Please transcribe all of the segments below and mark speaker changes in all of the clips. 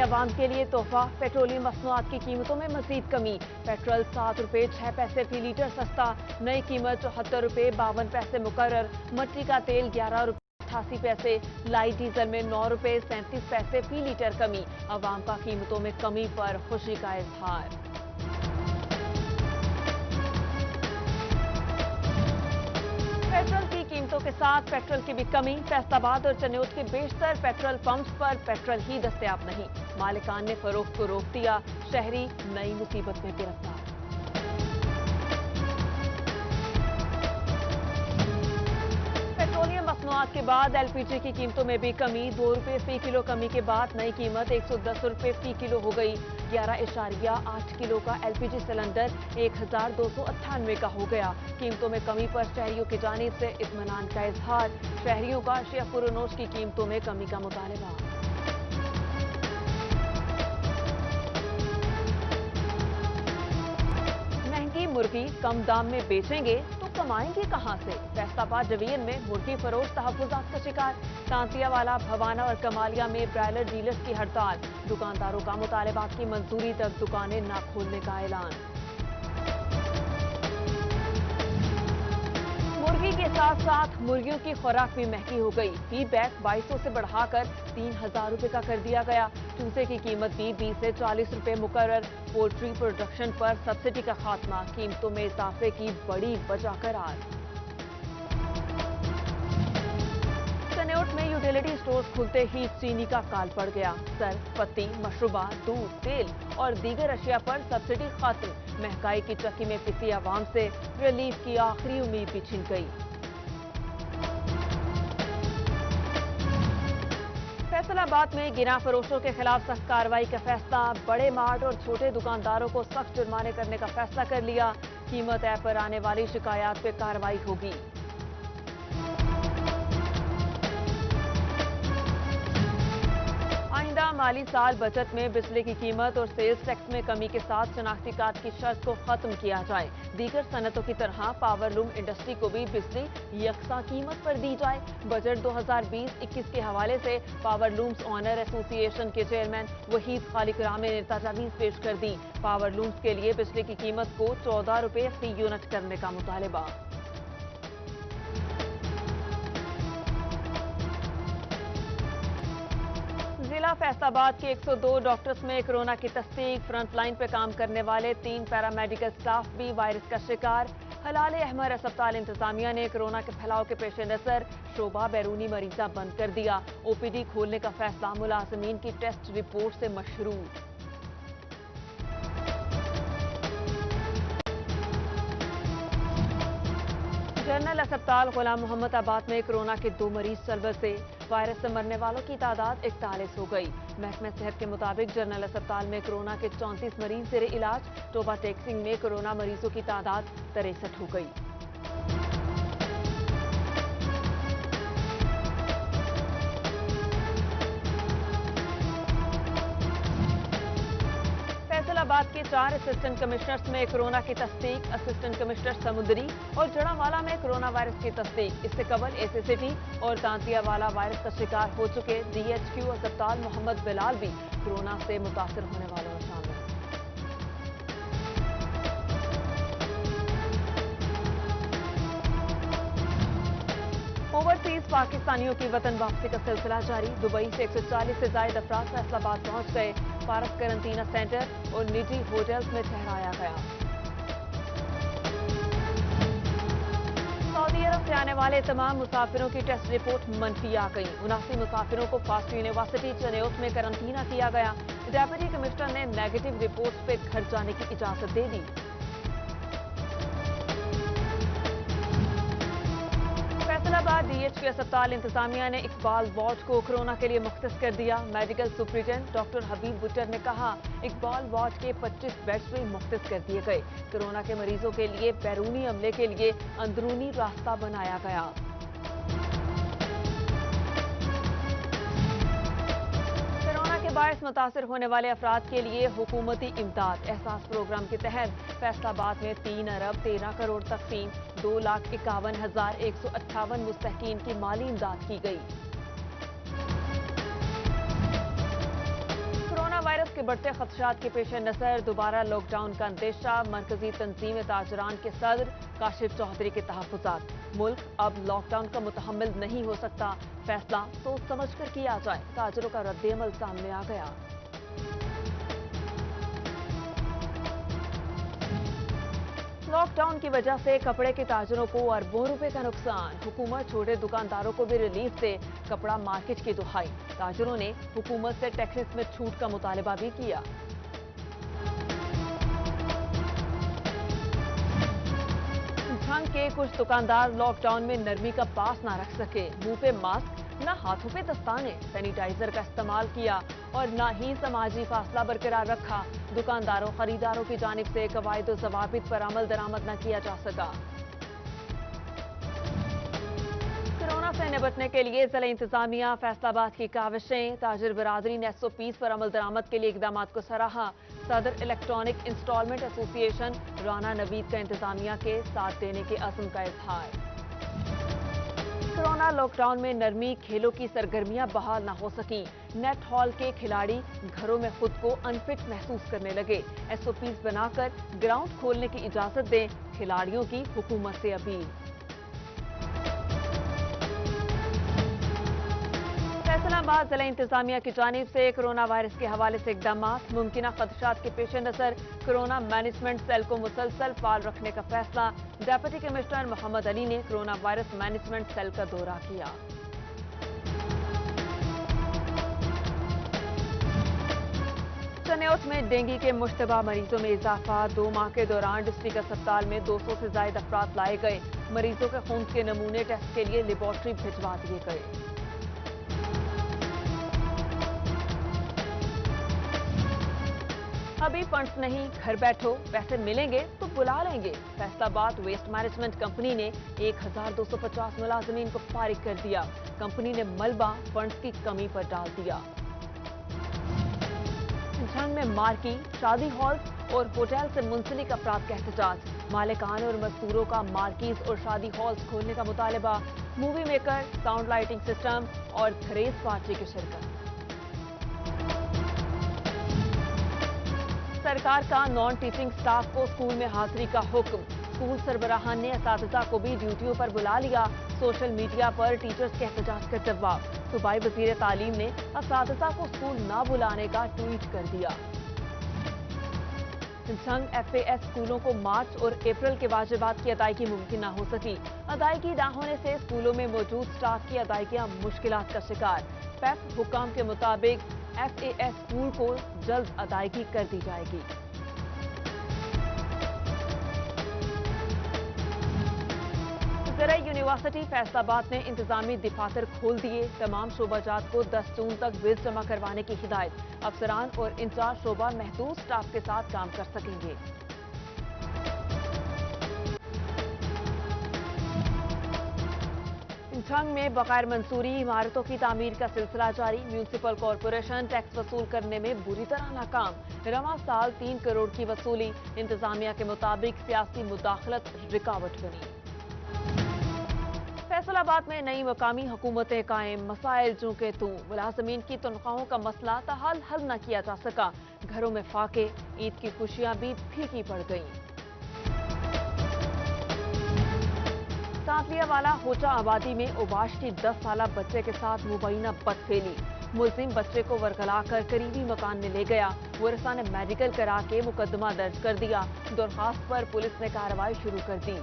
Speaker 1: عوام کے لیے تحفہ، پیٹرولیم مصنوعات کی قیمتوں میں مزید کمی، پیٹرول 7 روپے 6 پیسے فی لیٹر سستا، نئی قیمت 74 روپے 52 پیسے مقرر، مٹی کا تیل 11 روپے 88 پیسے، لائٹ ڈیزل میں 9 روپے 37 پیسے فی لیٹر کمی، عوام کا قیمتوں میں کمی پر خوشی کا اظہار۔ پیٹرول کی قیمتوں کے ساتھ پیٹرول کی بھی کمی، فیصل آباد اور چنوٹ کے بیشتر پیٹرول پمپس پر پیٹرول ہی دستیاب نہیں، مالکان نے فروخت کو روک دیا، شہری نئی مصیبت میں گرفتار۔ پیٹرولیم مصنوعات کے بعد ایل پی جی کی قیمتوں میں بھی کمی، 2 روپے فی کلو کمی کے بعد نئی قیمت 110 روپے فی کلو ہو گئی، 11.8 کلو کا ایل پی جی سلنڈر 1298 کا ہو گیا، قیمتوں میں کمی پر شہریوں کی جانب سے اطمینان کا اظہار، شہریوں کا اشیاء فروشوں کی قیمتوں میں کمی کا مطالبہ۔ مہنگی مرغی کم دام میں بیچیں گے تو کمائیں گے کہاں سے؟ فیصل آباد ڈویژن میں مرغی فروش تحفظات کا شکار، تانتیہ والا، بھوانا اور کمالیا میں برائلر ڈیلرز کی ہڑتال، دکانداروں کا مطالبات کی منظوری تک دکانیں نہ کھولنے کا اعلان۔ مرغی کے ساتھ ساتھ مرغیوں کی خوراک بھی مہنگی ہو گئی، فیڈ بیک 2200 سے بڑھا کر 3000 روپے کا کر دیا گیا، چوزے کی قیمت بھی 20 سے 40 روپے مقرر، پولٹری پروڈکشن پر سبسڈی کا خاتمہ قیمتوں میں اضافے کی بڑی وجہ قرار۔ چنوٹ میں یوٹیلیٹی سٹورز کھلتے ہی چینی کا کال پڑ گیا، سرف، پتی، مشروبات، دودھ، تیل اور دیگر اشیاء پر سبسڈی ختم، مہنگائی کی چکی میں پسی عوام سے ریلیف کی آخری امید بھی چھن گئی۔ فیصل آباد میں گنا فروشوں کے خلاف سخت کارروائی کا فیصلہ، بڑے مارٹ اور چھوٹے دکانداروں کو سخت جرمانے کرنے کا فیصلہ کر لیا، قیمت ایپ پر آنے والی شکایات پہ کارروائی ہوگی۔ آئندہ مالی سال بجٹ میں بجلی کی قیمت اور سیلز ٹیکس میں کمی کے ساتھ شناختی کارڈ کی شرط کو ختم کیا جائے، دیگر صنعتوں کی طرح پاور لوم انڈسٹری کو بھی بجلی یکساں قیمت پر دی جائے۔ بجٹ 2020-21 کے حوالے سے پاور لومز آنر ایسوسی ایشن کے چیئرمین وحید خالق رامے نے تجاویز پیش کر دی، پاور لومز کے لیے بجلی کی قیمت کو 14 روپے فی یونٹ کرنے کا مطالبہ۔ ضلع فیصل آباد کے 102 ڈاکٹرز میں کورونا کی تصدیق، فرنٹ لائن پہ کام کرنے والے 3 پیرامیڈیکل سٹاف بھی وائرس کا شکار، ہلال احمر اسپتال انتظامیہ نے کورونا کے پھیلاؤ کے پیش نظر شعبہ بیرونی مریضہ بند کر دیا، او پی ڈی کھولنے کا فیصلہ ملازمین کی ٹیسٹ رپورٹ سے مشروط۔ جنرل اسپتال غلام محمد آباد میں کورونا کے 2 مریض چل بسے، وائرس سے مرنے والوں کی تعداد 41 ہو گئی، محکمہ صحت کے مطابق جنرل اسپتال میں کورونا کے 34 مریض زیر علاج، ٹوبہ ٹیکسنگ میں کورونا مریضوں کی تعداد 63 ہو گئی۔ فیصل آباد کے 4 اسسٹنٹ کمشنرز میں کورونا کی تصدیق، اسسٹنٹ کمشنر سمندری اور جڑاوالا میں کورونا وائرس کی تصدیق، اس سے قبل اے سی سٹی اور تانتیہ والا وائرس کا شکار ہو چکے ڈی ایچ کیو اسپتال محمد بلال بھی کورونا سے متاثر ہونے والوں میں شامل۔ اوورسیز پاکستانیوں کی وطن واپسی کا سلسلہ جاری، دبئی سے 140 سے زائد افراد فیصل آباد پہنچ گئے، پارک قرنطینہ سینٹر اور نجی ہوٹلز میں ٹھہرایا گیا۔ سعودی عرب سے آنے والے تمام مسافروں کی ٹیسٹ رپورٹ منفی آ گئی، 79 مسافروں کو فاسٹ یونیورسٹی چنوٹ میں قرنطینہ کیا گیا، ڈیپٹی کمشنر نے نیگیٹو رپورٹس پہ گھر جانے کی اجازت دے دی۔ فیصل آباد ڈی ایچ کیو اسپتال انتظامیہ نے اقبال وارڈ کو کورونا کے لیے مختص کر دیا، میڈیکل سپرنٹینڈنٹ ڈاکٹر حبیب بٹر نے کہا اقبال وارڈ کے 25 بیڈز بھی مختص کر دیے گئے، کورونا کے مریضوں کے لیے بیرونی عملے کے لیے اندرونی راستہ بنایا گیا۔ باعث متاثر ہونے والے افراد کے لیے حکومتی امداد، احساس پروگرام کے تحت فیصل آباد میں 3 ارب 13 کروڑ تقسیم، 2,51,158 مستحقین کی مالی امداد کی گئی۔ کورونا के बढ़ते खदशात के पेश नज़र दोबारा लॉकडाउन का अंदेशा। मरकजी तंजीम ताजरान के सदर काशिफ चौधरी के तहफ़्फ़ुज़ात। मुल्क अब लॉकडाउन का मुतहम्मिल नहीं हो सकता, फैसला सोच समझ कर किया जाए। ताजरों का रद्द-ए-अमल सामने आ गया। लॉकडाउन की वजह से कपड़े के ताजरों को अरबों रुपए का नुकसान। हुकूमत छोटे दुकानदारों को भी रिलीफ दे, कपड़ा मार्केट की दुहाई। ताजरों ने हुकूमत से टैक्सेस में छूट का मुतालबा भी किया। झंग के कुछ दुकानदार लॉकडाउन में नरमी का पास ना रख सके। मुंह पे मास्क, न हाथों पे दस्ताने, सैनिटाइजर का इस्तेमाल किया और न ही समाजी फासला बरकरार रखा। दुकानदारों खरीदारों की जानिब से कवायद और ज़वाबित पर अमल दरामद न किया जा सका। कोरोना से निपटने के लिए जिला इंतजामिया फैसलाबाद की काविशें। ताजिर बिरादरी ने SOPs पर अमल दरामद के लिए इकदाम को सराहा। सदर electronic installment association Rana Naveed का इंतजामिया के साथ देने के अज़्म का इजहार। कोरोना लॉकडाउन में नरमी, खेलों की सरगर्मियां बहाल न हो सकी। नेट हॉल के खिलाड़ी घरों में खुद को अनफिट महसूस करने लगे। SOPs बनाकर ग्राउंड खोलने की इजाजत दें, खिलाड़ियों की हुकूमत से अपील। फैसलाबाद जिला इंतजामिया की जानिब से कोरोना वायरस के हवाले से इकदाम। मुमकिन खदशात के पेश नजर कोरोना मैनेजमेंट सेल को मुसलसल फाल रखने का फैसला। डेप्यूटी कमिश्नर मोहम्मद अली ने कोरोना वायरस मैनेजमेंट सेल का दौरा किया। चन्योट में डेंगू के मुश्तबा मरीजों में इजाफा। 2 माह के दौरान डिस्ट्रिक्ट अस्पताल में 200 से ज्यादा अफराद लाए गए। मरीजों के खून के नमूने टेस्ट के लिए लेबोरेटरी भिजवा दिए गए। अभी फंड्स नहीं, घर बैठो, पैसे मिलेंगे तो बुला लेंगे। फैसलाबाद वेस्ट मैनेजमेंट कंपनी ने 1250 मुलाजमीन को फारिग कर दिया। कंपनी ने मलबा फंड्स की कमी पर डाल दिया। झंग में मार्की, शादी हॉल्स और होटल से मुंसलिक अफराद का एहतजाज। मालिकान और मजदूरों का मार्कीज और शादी हॉल्स खोलने का मुतालबा। Movie maker, sound lighting system और थ्रेस पार्टी की शिरकत। सरकार का नॉन टीचिंग स्टाफ को स्कूल में हाजिरी का हुक्म। स्कूल सरबराहान ने असातिज़ा को भी ड्यूटियों पर बुला लिया। सोशल मीडिया पर टीचर्स के एहतजाज का जवाब। सूबाई वज़ीर तालीम ने असातिज़ा को स्कूल न बुलाने का ट्वीट कर दिया। झंग FAS स्कूलों को मार्च और अप्रैल के वाजिबात की अदायगी मुमकिन न हो सकी। अदायगी न होने से स्कूलों में मौजूद स्टाफ की अदायगियां मुश्किलात का शिकार। PEP हुकाम के मुताबिक FAS स्कूल को जल्द अदायगी कर दी जाएगी। ज़राई यूनिवर्सिटी फैसलाबाद ने इंतजामी दफातर खोल दिए। तमाम शोबाजात को 10 जून तक बिल जमा करवाने की हिदायत। अफसरान और इंचार्ज शोबा महदूद स्टाफ के साथ काम कर सकेंगे। झंग में बगैर मंजूरी इमारतों की तामीर का सिलसिला जारी। म्यूनिसिपल कॉरपोरेशन टैक्स वसूल करने में बुरी तरह नाकाम। रवां साल 3 करोड़ की वसूली। इंतजामिया के मुताबिक सियासी मुदाखलत रुकावट बनी। फैसलाबाद में नई मकामी हुकूमतें कायम। मसाइल जो के तू मुलाजमीन की तनख्वाहों का मसला ताहाल हल न किया जा सका। घरों में फाके, ईद की खुशियां भी फीकी पड़ गईं। सांवलिया वाला होचा आबादी में उबाश की 10 साला बच्चे के साथ मुबैना बदफेली। मुलजिम बच्चे को वरगला कर करीबी मकान में ले गया। वरसा ने मेडिकल करा के मुकदमा दर्ज कर दिया। दरखास्त पर पुलिस ने कार्रवाई शुरू कर दी।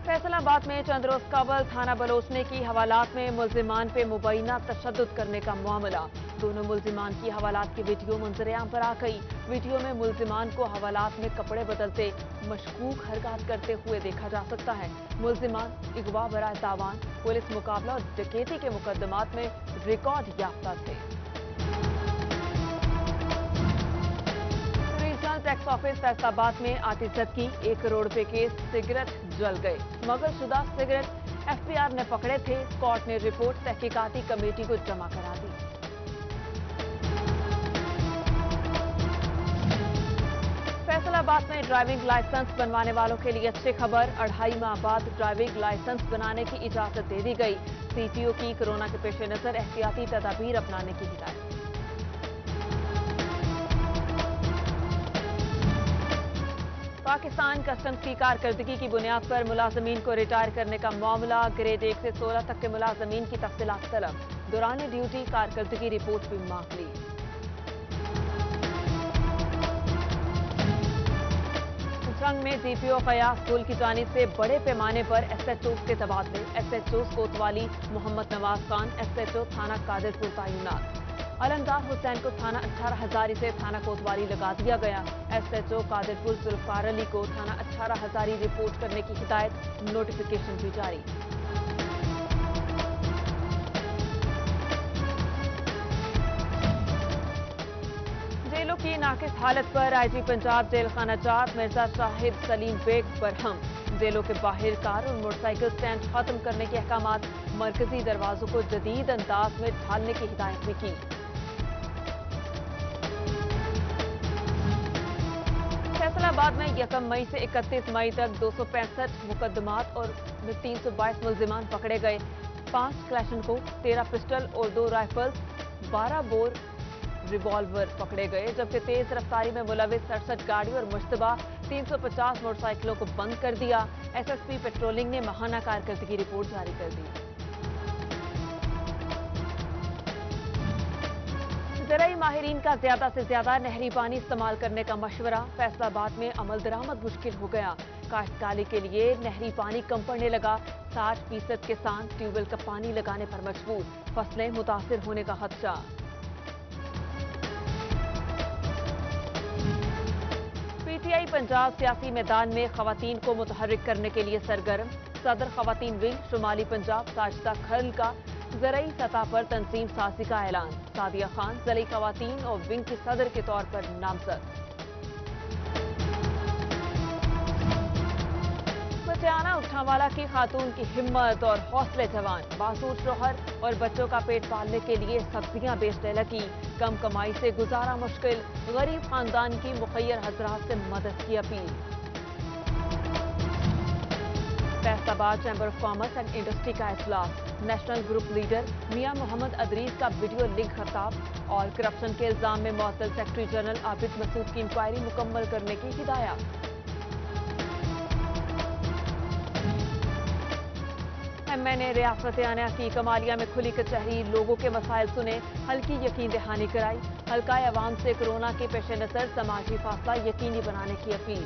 Speaker 1: फैसलाबाद में चंद रोज कबल थाना बलोचने की हवालात में मुलजिमान पे मुबैना तशद्दुद करने का मामला। दोनों मुलजिमान की हवालात की वीडियो मंजर-ए-आम पर आ गई। वीडियो में मुलजिमान को हवालात में कपड़े बदलते मशकूक हरकत करते हुए देखा जा सकता है। मुलजिमान अगवा बराए तावान, पुलिस मुकाबला और डकैती के मुकदमात में रिकॉर्ड याफ्ता थे। टैक्स ऑफिस फैसलाबाद में आती जब्ती 1 करोड़ रुपए के सिगरेट जल गए। स्मगल शुदा सिगरेट FBR ने पकड़े थे। कोर्ट ने रिपोर्ट तहकीकाती कमेटी को जमा करा दी। फैसलाबाद में ड्राइविंग लाइसेंस बनवाने वालों के लिए अच्छी खबर। 2.5 माह बाद ड्राइविंग लाइसेंस बनाने की इजाजत दे दी गई। CTO की कोरोना के पेश नजर एहतियाती तदाबीर अपनाने की हिदायत। पाकिस्तान कस्टम्स की कारकर्दगी की बुनियाद पर मुलाजमीन को रिटायर करने का मामला, ग्रेड 1 से 16 तक के मुलाजमीन की तफसीलात तलब, दौरान ड्यूटी कारकर्दगी रिपोर्ट भी मांग ली। जंग में DPO फयाज गुल की जानिब से बड़े पैमाने पर SHOs के तबादले, SHOs कोतवाली मोहम्मद नवाज खान, SHO थाना कादिरपुर तैनात। अलमदार हुसैन को थाना 18 हजारी से थाना कोतवाली लगा दिया गया। SHO कादिरपुर जुल्फकार अली को थाना 18 हजारी रिपोर्ट करने की हिदायत, नोटिफिकेशन भी जारी। जेलों की नाकिस हालत पर IG पंजाब जेल खाना जात मिर्जा शाहिद सलीम बेग बरहम। जेलों के बाहर कार और मोटरसाइकिल स्टैंड खत्म करने के अहकामात, मरकजी दरवाजों को जदीद अंदाज में ढालने की हिदायत भी की। फैसलाबाद में 1 मई से 31 मई तक 265 मुकदमात और 322 मुल्जिमान पकड़े गए। 5 क्लैशनकोव, 13 पिस्टल और 2 राइफल्स, 12 बोर रिवॉल्वर पकड़े गए, जबकि तेज रफ्तारी में मुलविस 67 गाड़ी और मुश्तबा 350 मोटरसाइकिलों को बंद कर दिया। SSP पेट्रोलिंग ने माहाना कारकर्दगी रिपोर्ट जारी कर दी। ज़राई माहिरीन का ज्यादा से ज्यादा नहरी पानी इस्तेमाल करने का मशवरा, फैसलाबाद में अमल दरामद मुश्किल हो गया। काश्तकारी के लिए नहरी पानी कम पड़ने लगा। 60% किसान ट्यूबवेल का पानी लगाने पर मजबूर, फसलें मुतासिर होने का खदशा। PTI पंजाब सियासी मैदान में खवातीन को मुतहर्रिक करने के लिए सरगर्म। सदर खवातीन विंग शुमाली पंजाब साजिदा खल का ज़राई सतह पर तंजीम साजी का ऐलान। सादिया खान ज़राई खवातीन और विंग की सदर के तौर पर नामजद। बटियाना उठावाला की खातून की हिम्मत और हौसले जवान, बासूर शोहर और बच्चों का पेट पालने के लिए सब्जियां बेचने लगी। कम कमाई से गुजारा मुश्किल, गरीब खानदान की मुखय्यर हजरात से मदद की appeal. Faisalabad chamber of commerce and industry का इजलास, नेशनल ग्रुप लीडर मियां मोहम्मद अदरीस का वीडियो लिंक खिताब और करप्शन के इल्जाम में मुअत्तल सेक्रेटरी जनरल आबिद मसूद की इंक्वायरी मुकम्मल करने की हिदायत। MNA रियासत आना की कमालिया में खुली कचहरी, लोगों के मसाइल सुने, हल्की यकीन दहानी कराई। हल्का अवाम से कोरोना के पेश नजर समाजी फासला यकीनी बनाने की अपील।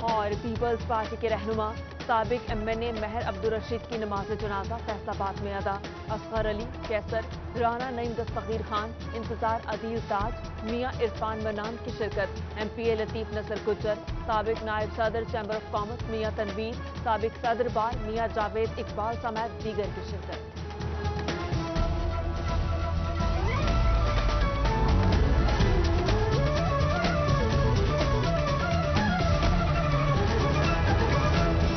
Speaker 1: और पीपल्स पार्टी के रहनुमा साबिक MNA महर अब्दुल रशीद की नमाज जनाजा फैसलाबाद में अदा। असगर अली, कैसर, राना नईम दस्तगीर खान, इंतजार अदील ताज, मियां इरफान मनान की शिरकत। MPA लतीफ नसर गुज्जर, साबिक नायब सदर चैम्बर ऑफ कॉमर्स मियां तनवीर, साबिक सदर बार मियां जावेद इकबाल समेत दीगर की शिरकत।